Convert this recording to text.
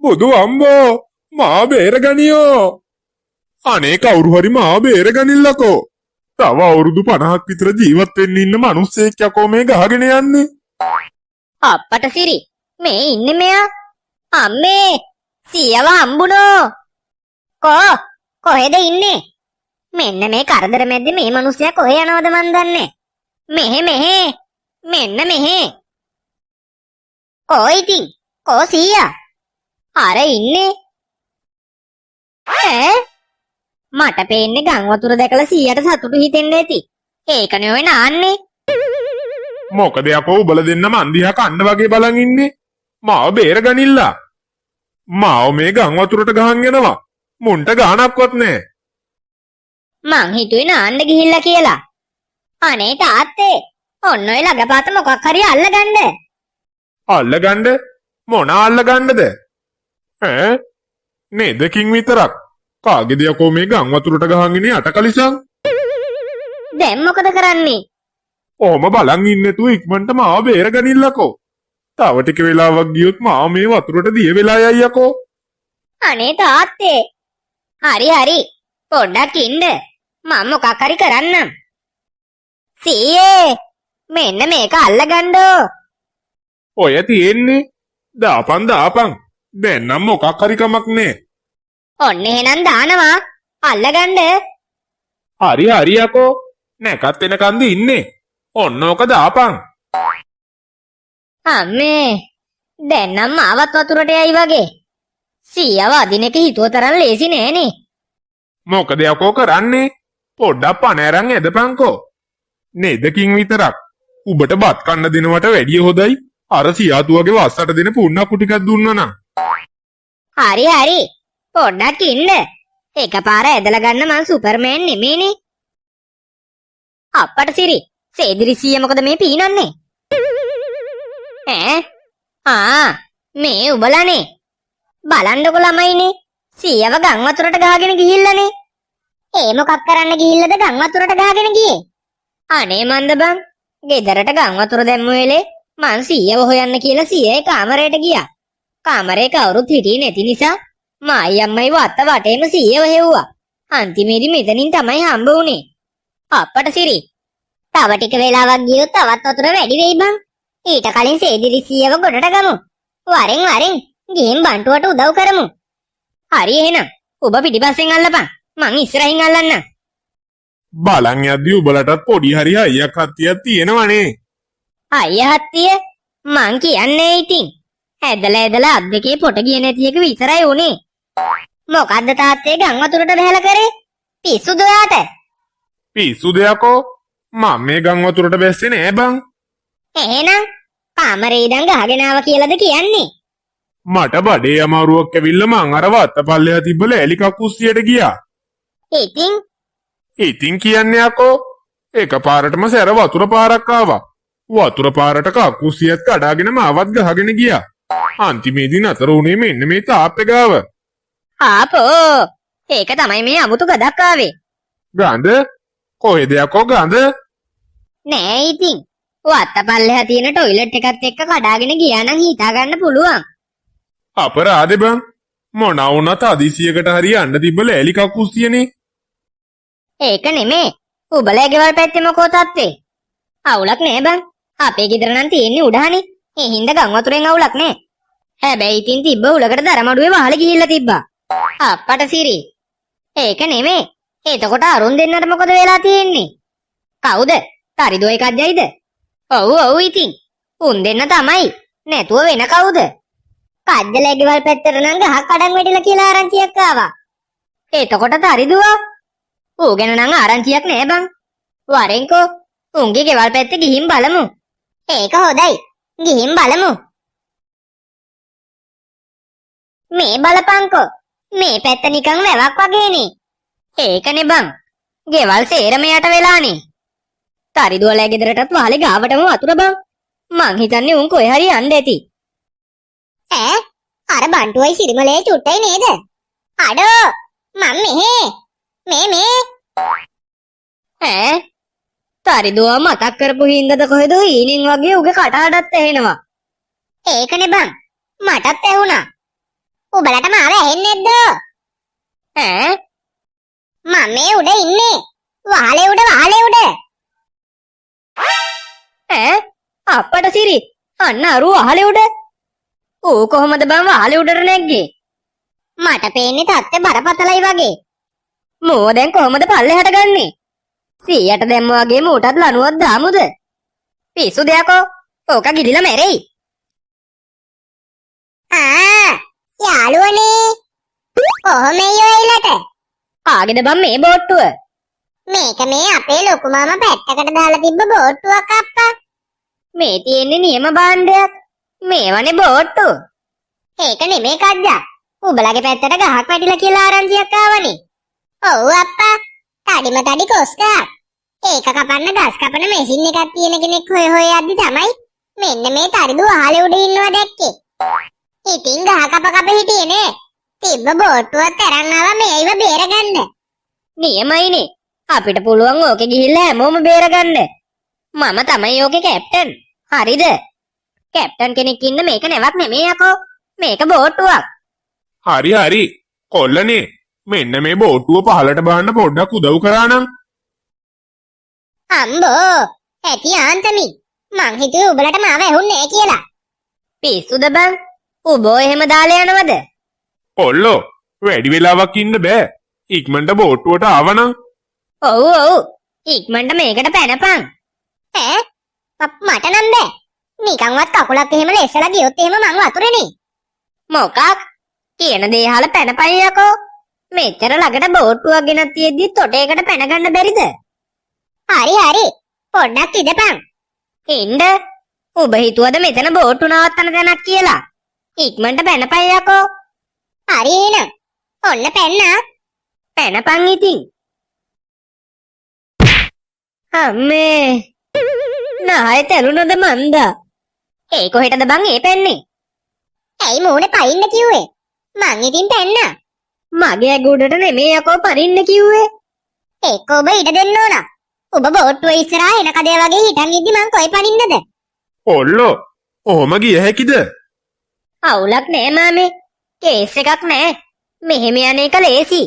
බුදු අම්බෝ මා බේරගනියෝ. අනේ කවුරු හරි මා බේරගනින්නකෝ. තව අවුරුදු 50ක් විතර ජීවත් වෙන්න ඉන්න මිනිස්සෙක් යකෝ මේ ගහගෙන යන්නේ. අප්පට සිරි මේ ඉන්නේ මෙයා. අම්මේ සියව හම්බුනෝ. කොහෙද ඉන්නේ? මෙන්න මේ කරදර මැද්දේ මේ මිනිස්සයා කොහෙ යනවද මන් දන්නේ. මෙහෙ මෙන්න මෙහෙ. ඉතින් සීයා අර ඉන්නේ. මට පේන්නේ ගම් වතුර දැකලා සීයාට සතුටු හිතෙන්න ඇති. ඒකනේ ඔය නාන්නේ. මොකද යකෝ උබල දෙන්න මන් දිහා කන්න වගේ බලන් ඉන්නේ. මාව බේරගනිල්ලා. මාව මේ ගම් වතුරට ගහන් යනවා. මුන්ට ගහනක්වත් නැහැ. මං හිතුවේ නාන්න ගිහිල්ලා කියලා. අනේ තාත්තේ ඔන්න ඔය ළඟපාත මොකක් හරි අල්ලගන්න. අල්ලගන්න? මොන අල්ලගන්නද? නේදකින් විතරක්. කාගේද යකෝ මේ ගම් වතුරට ගහන් ඉන්නේ අටකලිසම්? දැන් මොකද කරන්නේ? ඔහම බලන් ඉන්නේ තු ඉක්මනට මාව බේරගනින්නකෝ. තව ටික වෙලාවක් ගියොත් මාව මේ වතුරට දිය වෙලා යයි යකෝ. අනේ තාත්තේ. හරි පොඩ්ඩක් ඉන්න. මම මොකක් හරි කරන්නම්. සීයේ මෙන්න මේක අල්ලගන්නෝ. ඔය තියෙන්නේ. දාපන්. දැන් නම් මොකක් හරි කමක් නෑ. ඔන්න එහෙනම් දානවා. අල්ලගන්න. හරි යකෝ. නැකත් වෙනකන්ද ඉන්නේ. ඔන්න ඕක දාපන්. අම්මේ දැන් නම් මාවත් වතුරට යයි වගේ. සීයව අදින එක හිතුව තරම් ලේසි නෑනේ. මොකද යකෝ කරන්නේ? පොඩ්ඩක් පණ අරන් ඇදපන්කෝ. නේදකින් විතරක්. උඹට බත් කන්න දෙනවට වැඩිය හොඳයි අර සියාතුවගේ වස්සට දෙන පුන්නක්කු ටිකක් දුන්නා නම්. හරි පොඩ්ඩක් ඉන්න. එකපාර ඇදලා ගන්න මං සුපර්මෑන් නෙමේනේ. අප්පට සිරි සේදිරි සීයා මොකද මේ පීනන්නේ? මේ උබලානේ. බලන්නකො ළමයිනේ. සීයව ගම් වතුරට ගහගෙන ගිහිල්ලානේ. ඒ මොකක් කරන්න ගිහිල්ලාද ගම් වතුරට ගහගෙන ගියේ? අනේ මන්ද බං. ගෙදරට ගම් වතුර දැම්මු වෙලේ මං සීයව හොයන්න කියලා සීයේ කාමරයට ගියා. කාමරේ කවුරුත් හිටියේ නැති නිසා මායි අම්මයි වත්ත වටේම සීයව හෙව්වා. අන්තිමේදී මෙතනින් තමයි හම්බ වුනේ. අප්පට සිරි. තව ටික වෙලාවක් ගියොත් තවත් වතුර වැඩි වෙයි බං. ඊට කලින් සේදිරි සීයව ගොඩට ගමු. වරෙන් ගිහින් බන්ටුවට උදව් කරමු. හරි එහෙනම් ඔබ පිටිපස්සෙන් අල්ලපන්. මං ඉස්සරහින් අල්ලන්නම්. බලන් යද්දි උඹලටත් පොඩි හරි අයියක් හත්තියක් තියෙනවනේ. අයියා හත්තිය? මං කියන්නේ ඉතින්. ඇදලා අත් දෙකේ පොට ගිය නැති එක විතරයි උනේ. මොකද්ද තාත්තේ ගම් වතුරට බහැලා කරේ? පිස්සුද ඔයාට? පිස්සුද යකෝ? මම මේ ගම් වතුරට බැස්සේ නෑ බං. එහෙනම් කාමරේ ඉඳන් ගහගෙන ආවා කියලාද කියන්නේ? මට බඩේ අමාරුවක් ඇවිල්ලා මං අර වත්තපල්ලෙහා තිබ්බ ලෑලි කකුස්සියට ගියා. ඉතින් කියන්නේ යකෝ එකපාරටම සැර වතුර පාරක් ආවා. වතුර පාරට කකුස්සියත් කඩාගෙන මාවත් ගහගෙන ගියා. අන්තිමේදී නතර වුණේ මෙන්න මේ තාප්පේ ගාව. ආපෝ ඒක තමයි මේ අමුතු ගදක් ආවේ. ගඳ? කොහෙද යකෝ ගඳ? නෑ ඉතින් වත්තපල්ලෙහා තියෙන টয়ලට් එකත් එක්ක කඩාගෙන ගියා නම් හිතා ගන්න පුළුවන්. අපරාධේ බං. මොනවා වුණත් අදිසියකට හරි යන්න තිබ්බ ලෑලි කකුස්සියනේ. ඒක නෙමේ. උඹලා ගෙවල් පැත්තේ මොකෝ තත්ත්වේ? අවුලක් නෑ බං. අපේ ගෙදර නම් තියෙන්නේ උඩහනේ. ඒ හින්දා ගම් වතුරෙන් අවුලක් නෑ. හැබැයි ඉතින් තිබ්බ උලකට දරමඩුවේ වහල ගිහිල්ලා තිබ්බා. අප්පට සිරි. ඒක නෙමේ. එතකොට අරුන් දෙන්නට මොකද වෙලා තියෙන්නේ? කවුද? තරිදෝ එකක් ජයිද? ඔව් ඉතින්. උන් දෙන්න තමයි. නැතුව වෙන කවුද? කද්දලා ගෙවල් පැත්තට නම් ගහක් කඩන් වැටිලා කියලා ආරංචියක් ආවා. එතකොට තරිදුවා? ඌ ගැන නම් ආරංචියක් නෑ බං. වරෙන්කෝ උන්ගේ ගෙවල් පැත්තේ ගිහින් බලමු. ඒක හොඳයි. ගිහින් බලමු. මේ බලපංකෝ. මේ පැත්ත නිකන් වැවක් වගේනේ. ඒකනේ බං. ගෙවල් සේරම යට වෙලානේ. තරිදුවලා ගෙදරටත් වහලේ ගාවටම වතුර බං. මං හිතන්නේ උන් කොහේ හරි යන්න ඇති. අර බන්ටුවයි සිරිමලේ චුට්ටයි නේද? අඩෝ මම මේ තරිදුව මතක් කරපු හින්දාද කොහෙද හීනින් වගේ උගේ කටහඬත් ඇහෙනවා. ඒකනේ බං මටත් ඇහුණා. උඹලට මාව ඇහෙන්නේ නැද්ද? ඈ? මම මේ උඩ ඉන්නේ. වහලේ උඩ. ඈ? අප්පට සිරි. අන්න අරු වහලේ උඩ. ඌ කොහොමද බං වහලේ උඩට නැග්ගේ? මට පේන්නේ තත්ත්වය බරපතලයි වගේ. මෝ දැන් කොහොමද පල්ලෙහාට ගන්නෙ? 100ට දැම්ම වගේ මූටත් ලණුවක් දාමුද? පිස්සු දෙයක්ෝ. ඕක ගිලිලා මැරෙයි. යාළුවනේ. කොහොම යෝයිලට? කාගේද බං මේ බෝට්ටුව? මේක මේ අපේ ලොකු මාමා පැත්තකට දාලා තිබ්බ බෝට්ටුවක් අප්පා. මේ තියෙන්නේ නියම භාණ්ඩයක්. මේවනේ බෝට්ටු. ඒක නෙමේ කද්දා. උඹලගේ පැත්තට ගහක් වැටිලා කියලා ආරංචියක් ආවනේ. ඔව් අප්පා. තඩි කොස්කා. ඒක කපන්න ගස් කපන මැෂින් එකක් තියෙන කෙනෙක් හොය යද්දි තමයි මෙන්න මේ තරිදු අහලේ උඩ ඉන්නවා දැක්කේ. ඉතින් ගහ කප හිටියේ නේ. තිබ්බ බෝට්ටුවත් අරන් ආවා මේව බේරගන්න. නියමයිනේ. අපිට පුළුවන් ඕකේ ගිහිල්ලා හැමෝම බේරගන්න. මම තමයි ඕකේ කැප්ටන්. හරිද? කැප්ටන් කෙනෙක් ඉන්න මේක නැවක් නෙමෙයි යකෝ. මේක බෝට්ටුවක්. හරි. කොල්ලනේ. මෙන්න මේ බෝට්ටුව පහලට බාන්න පොඩ්ඩක් උදව් කරා නම්. අම්බෝ. ඇති ආන්තමි. මං හිතුවේ උඹලට මාව ඇහුන්නේ කියලා. පිස්සුද බං? උඹෝ එහෙම දාලා යනවද? කොල්ලෝ වැඩි වෙලාවක් ඉන්න බෑ. ඉක්මනට බෝට්ටුවට ආවනම්. ඔව්. ඉක්මනට මේකට පැනපන්. ඈ? මට නම් බෑ. නිකන්වත් කකුලක් එහෙම ලෙස්සලා ගියොත් එහෙම මං වතුරේනේ. මොකක්? කියන දේ අහලා පැනපන් යකෝ. මෙච්චර ළඟට බෝට්ටුවක් ගෙනත් තියෙද්දි තොටේකට පැනගන්න බැරිද? හරි. පොඩ්ඩක් ඉඳපන්. ඉන්න. ඔබ හිතුවද මෙතන බෝට්ටු නවත්තන තැනක් කියලා? ඉක්මනට පැනපන් යකෝ. හරි එහෙනම්. ඔන්න පැන්නා. පැනපන් ඉතින්. අම්මේ. නාය තැළුණද මන්දා. ඒ කොහෙටද බං ඒ පැන්නේ? ඇයි මූණේ පයින්න කිව්වේ? මං ඉතින් පැන්නා. මගේ ඇගුඩට නෙමේ යකෝ පනින්න කිව්වේ. ඒක ඔබ ඉඩ දෙන්න ඕන. ඔබ බෝට්ටුව ඉස්සරහා එන කඩේ වගේ හිටන් ඉද්දි මං කොයි පනින්නද? කොල්ලෝ ඔහොම ගිය හැකිද? අවුලක් නෑ මාමේ. කේස් එකක් නෑ. මෙහෙම යන එක ලේසි.